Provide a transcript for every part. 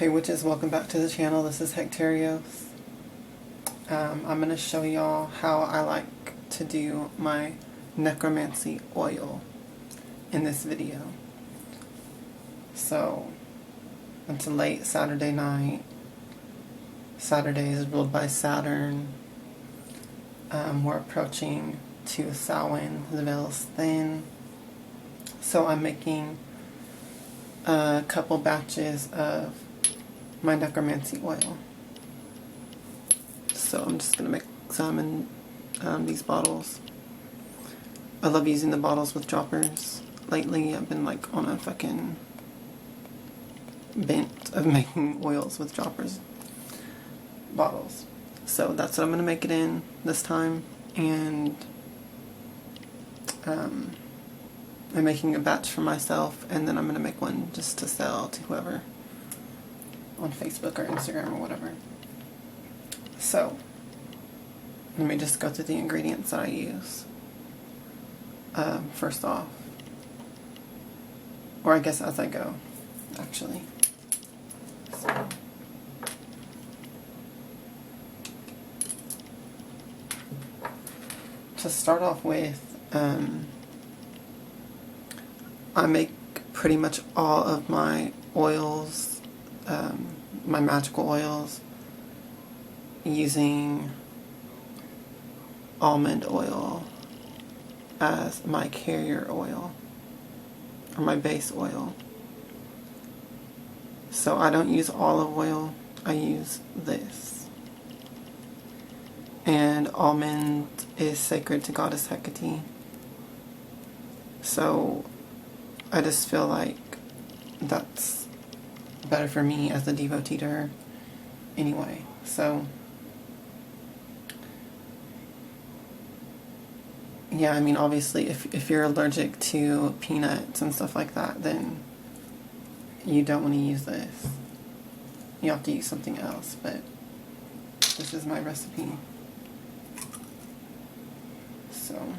Hey witches, welcome back to the channel. This is Hekterios. I'm going to show y'all how I like to do my Necromancy oil in this video. So, it's a late Saturday night. Saturday is ruled by Saturn. We're approaching to Samhain, the veil is thin. So I'm making a couple batches of my Necromancy oil. So I'm just going to make some in these bottles. I love using the bottles with droppers. Lately I've been like on a fucking bent of making oils with droppers bottles. So that's what I'm going to make it in this time. And I'm making a batch for myself, and then I'm going to make one just to sell to whoever on Facebook or Instagram or whatever. So, let me just go through the ingredients that I use. First off, or I guess as I go, actually. So, to start off with, I make pretty much all of my oils, my magical oils, using almond oil as my carrier oil, or my base oil. So I don't use olive oil, I use this. And almond is sacred to Goddess Hecate. So I just feel like that's better for me as a devotee to her anyway. So yeah, I mean, obviously if you're allergic to peanuts and stuff like that, then you don't want to use this. You have to use something else, but this is my recipe. So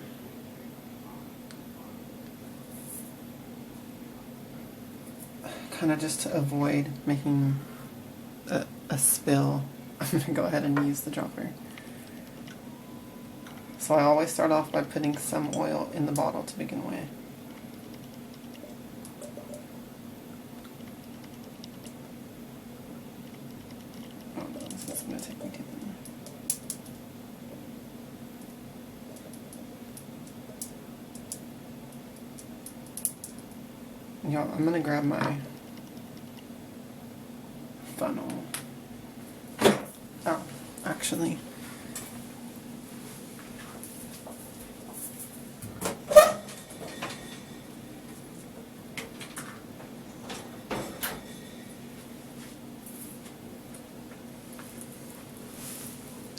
kind of just to avoid making a spill, I'm going to go ahead and use the dropper. So I always start off by putting some oil in the bottle to begin with. Oh no, this is going to take me too long. Y'all, I'm going to grab my funnel. Oh, actually.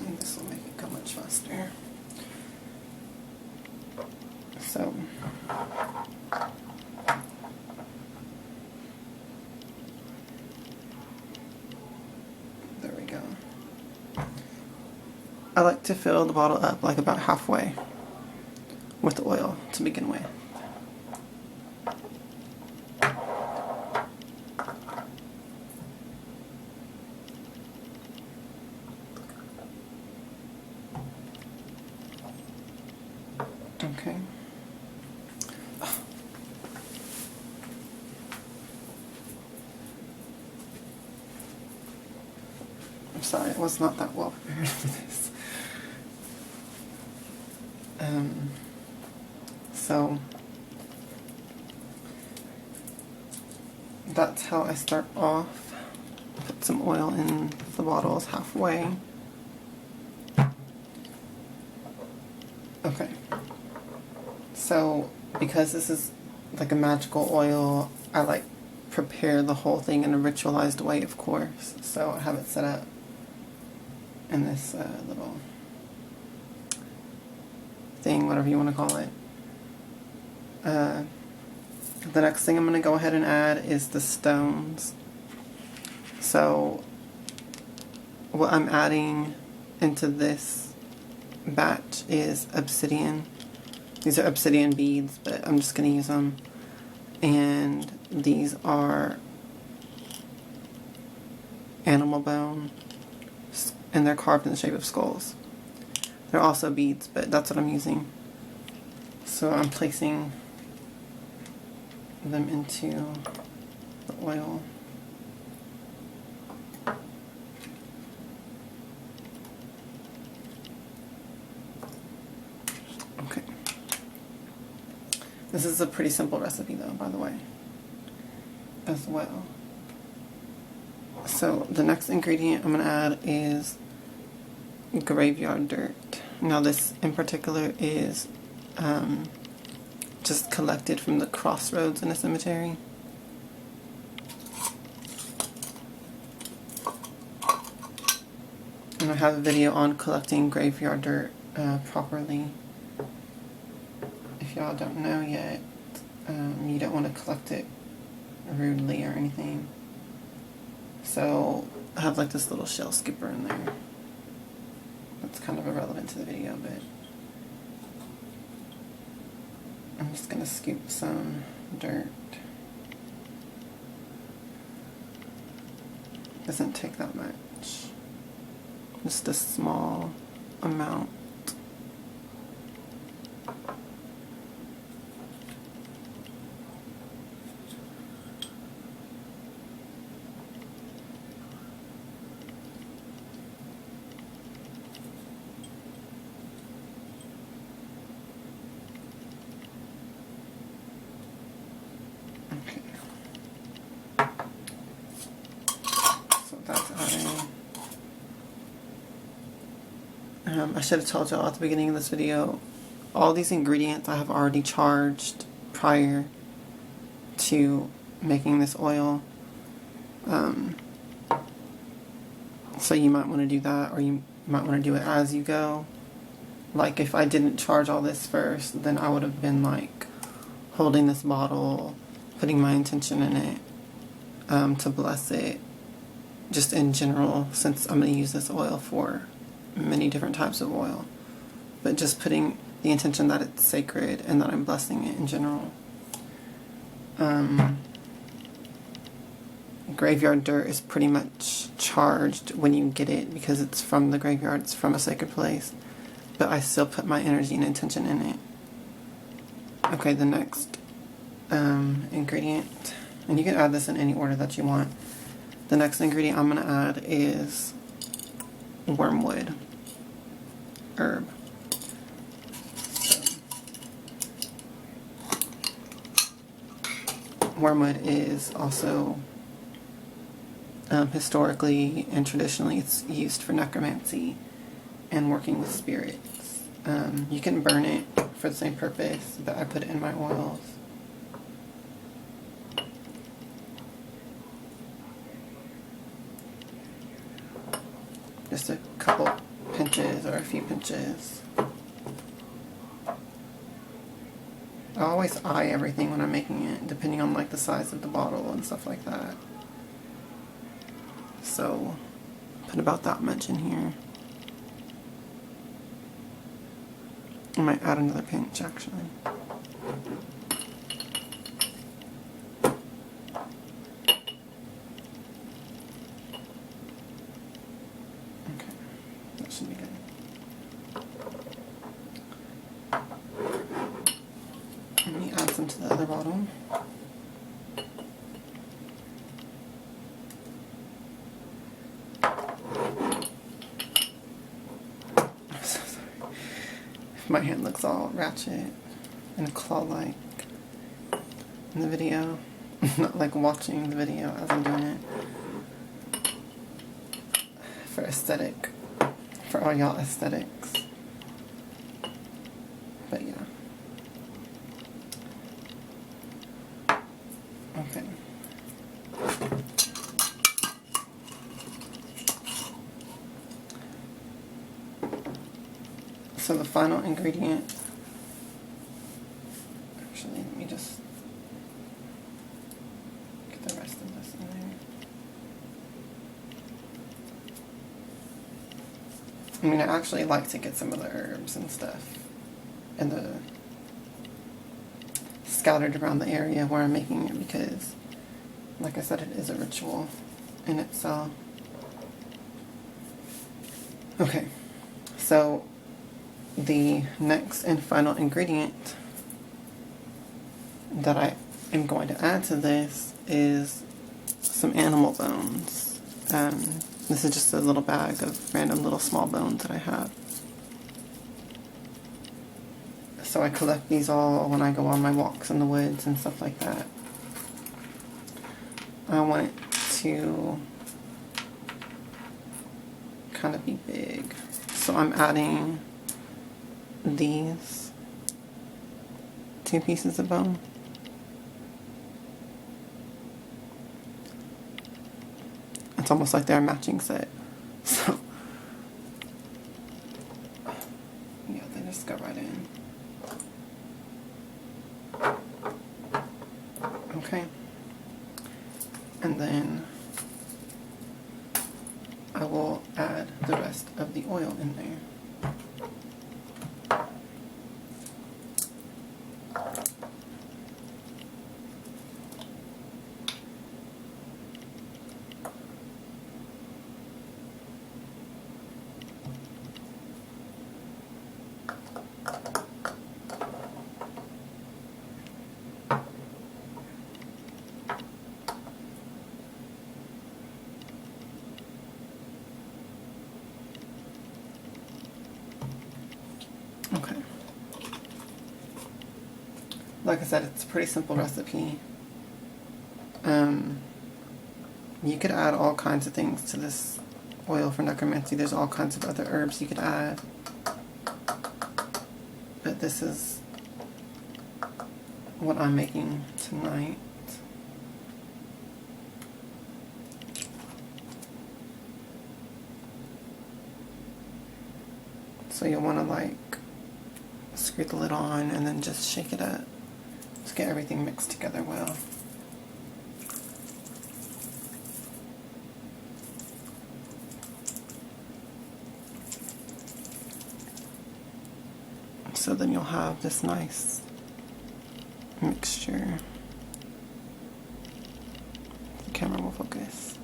And this will make it go much faster. So, there we go. I like to fill the bottle up like about halfway with the oil to begin with. Okay. I'm sorry, I was not that well prepared for this. So that's how I start off. Put some oil in the bottles halfway. Okay. So because this is like a magical oil, I like prepare the whole thing in a ritualized way, of course. So I have it set up in this little thing, whatever you want to call it. The next thing I'm going to go ahead and add is the stones. So what I'm adding into this batch is obsidian. These are obsidian beads, but I'm just going to use them. And these are animal bone, and they're carved in the shape of skulls. They're also beads, but that's what I'm using. So I'm placing them into the oil. Okay. This is a pretty simple recipe though, by the way, as well. So the next ingredient I'm going to add is graveyard dirt. Now this in particular is just collected from the crossroads in a cemetery. And I have a video on collecting graveyard dirt properly. If y'all don't know yet, you don't want to collect it rudely or anything. So I have like this little shell skipper in there. That's kind of irrelevant to the video, but I'm just going to scoop some dirt. Doesn't take that much. Just a small amount. I should have told y'all at the beginning of this video, all these ingredients I have already charged prior to making this oil. So you might want to do that, or you might want to do it as you go. Like if I didn't charge all this first, then I would have been like holding this bottle, putting my intention in it to bless it, just in general, since I'm going to use this oil for many different types of oil, but just putting the intention that it's sacred and that I'm blessing it in general. Graveyard dirt is pretty much charged when you get it because it's from the graveyard, it's from a sacred place, but I still put my energy and intention in it. Okay, the next ingredient, and you can add this in any order that you want. The next ingredient I'm going to add is wormwood herb. Wormwood is also historically and traditionally it's used for necromancy and working with spirits. You can burn it for the same purpose, but I put it in my oils. Just a couple pinches or a few pinches. I always eye everything when I'm making it, depending on like the size of the bottle and stuff like that. So put about that much in here. I might add another pinch actually. Should be good. Let me add some to the other bottle. I'm so sorry if my hand looks all ratchet and claw-like in the video. Not like watching the video as I'm doing it. For aesthetic. For all y'all aesthetics. But yeah. Okay. So the final ingredient, actually let me just get the rest of this in there. I mean, I actually like to get some of the herbs and stuff and the scattered around the area where I'm making it because, like I said, it is a ritual in itself. Okay, so the next and final ingredient that I am going to add to this is some animal bones. This is just a little bag of random little small bones that I have. So I collect these all when I go on my walks in the woods and stuff like that. I want it to kind of be big. So I'm adding these 2 pieces of bone. It's almost like they're a matching set. So, yeah, they just go right in. Okay. And then I will add the rest of the oil in there. Okay. Like I said, it's a pretty simple recipe. You could add all kinds of things to this oil for necromancy. There's all kinds of other herbs you could add. But this is what I'm making tonight. So you'll want to like screw the lid on and then just shake it up to get everything mixed together well. So then you'll have this nice mixture. The camera will focus.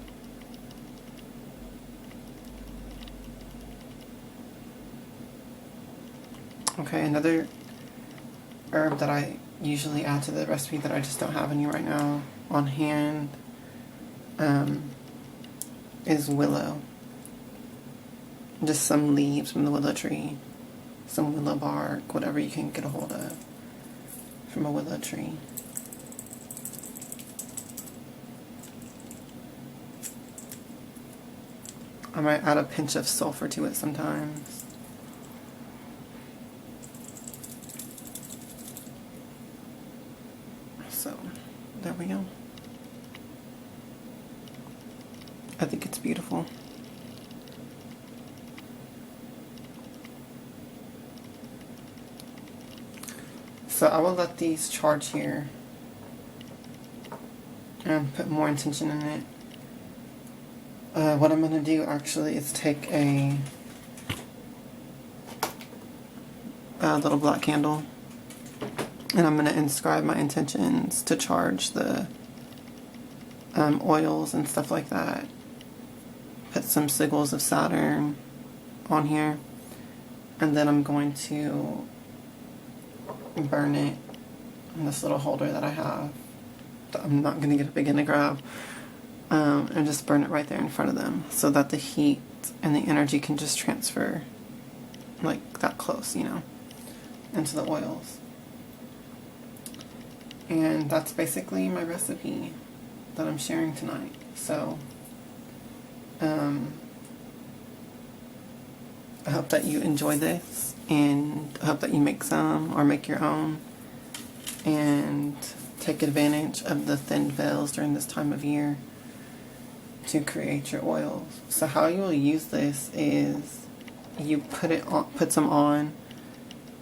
Okay, another herb that I usually add to the recipe that I just don't have any right now on hand is willow. Just some leaves from the willow tree, some willow bark, whatever you can get a hold of from a willow tree. I might add a pinch of sulfur to it sometimes. So, there we go. I think it's beautiful. So I will let these charge here and put more intention in it. What I'm going to do actually is take a little black candle and I'm going to inscribe my intentions to charge the oils and stuff like that. Put some sigils of Saturn on here, and then I'm going to burn it in this little holder that I have. I'm not going to get a big end to grab, and just burn it right there in front of them so that the heat and the energy can just transfer like that close, you know, into the oils. And that's basically my recipe that I'm sharing tonight. So I hope that you enjoy this, and I hope that you make some or make your own and take advantage of the thin veils during this time of year to create your oils. So how you will use this is you put some on,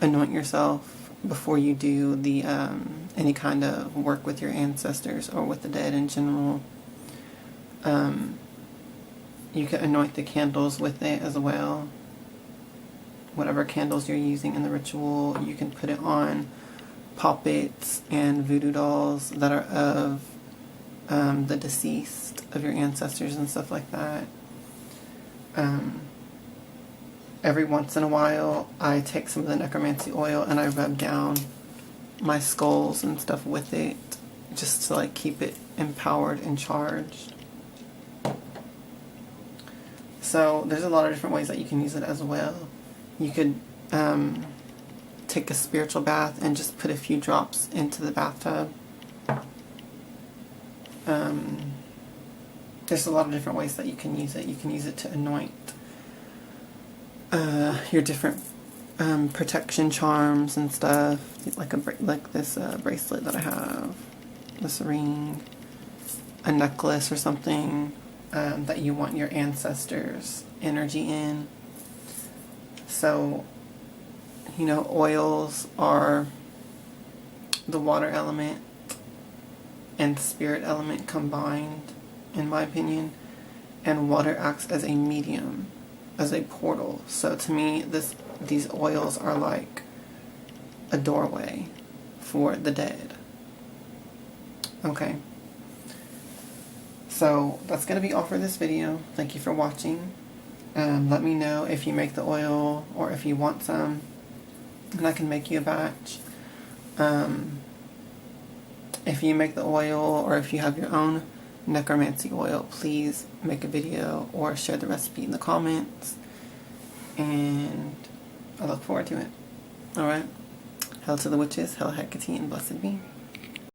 anoint yourself before you do the any kind of work with your ancestors or with the dead in general. You can anoint the candles with it as well. Whatever candles you're using in the ritual, you can put it on poppets and voodoo dolls that are of the deceased, of your ancestors and stuff like that. every once in a while I take some of the necromancy oil and I rub down my skulls and stuff with it, just to like keep it empowered and charged. So there's a lot of different ways that you can use it as well. You could take a spiritual bath and just put a few drops into the bathtub. There's a lot of different ways that you can use it. You can use it to anoint your different protection charms and stuff, like this bracelet that I have, this ring, a necklace or something that you want your ancestors' energy in. So, you know, oils are the water element and the spirit element combined, in my opinion, and water acts as a medium, as a portal. So to me, these oils are like a doorway for the dead. Okay. So that's going to be all for this video. Thank you for watching. Let me know if you make the oil or if you want some, and I can make you a batch. If you make the oil or if you have your own necromancy oil, please make a video or share the recipe in the comments, and I look forward to it. Alright? Hail to the witches, hail Hecate, and blessed be.